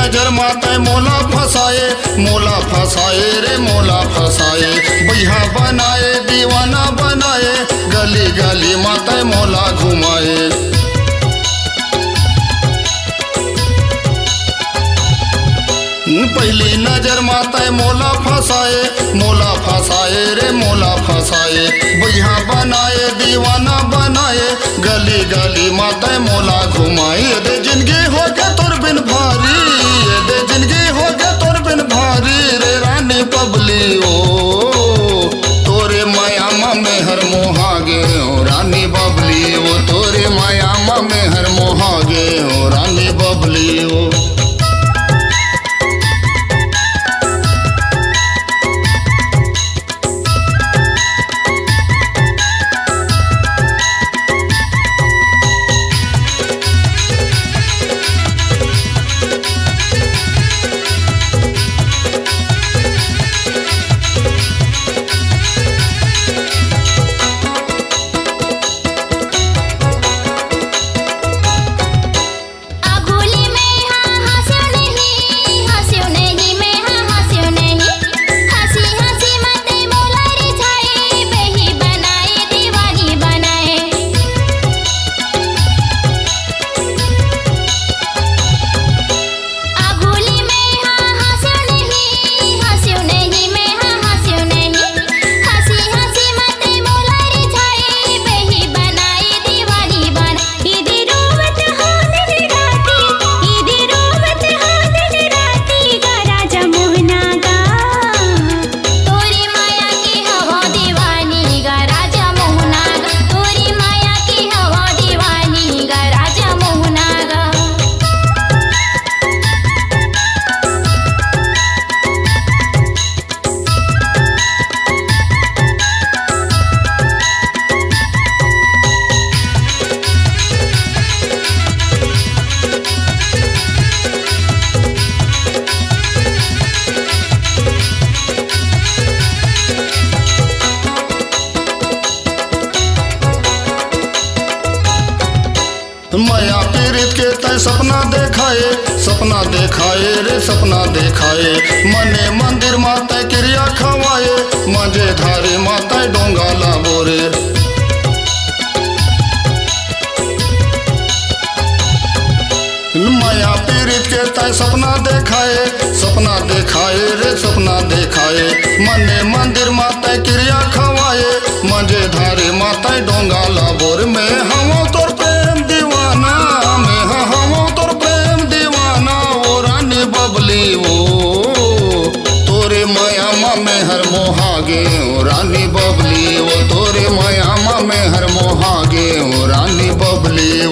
नजर माते मोला फसाए रे मोला फसाए, बैहा बनाए दीवाना बनाए, गली गली माते मोला घुमाए। पहली नजर माते मोला फसाए रे मोला फसाए, बैहा बनाए दीवाना बनाए, गली गली माते मोला घुमाए। दे जिंदगी हो गया तोर बिन भारी, दे जिंदगी हो गया तोर बिन भारी रे रानी बबली ओ, तोरे माया में हर मोहागे ओ रानी बबली ओ, तोरे माया में हर मोहागे ओ रानी बबली ओ। माया पीड़ित के तय सपना देखाए रे सपना देखाए, मने मंदिर माते क्रिया खवाए, मजे धारे माते डोंगा लाबोरे। माया पीड़ित के तय सपना देखाए रे सपना देखाए, मने मंदिर माते क्रिया खवाए, मजे धारे माते डोंगा लाबोर। में हम तोर प्रेम दीवाना, में हम तोर प्रेम दीवाना ओ रानी बबली ओ, तोरे माया में हर मोहागे ओ रानी बबली ओ, तोरे माया में हर मोहागे ओ रानी बबली ओ।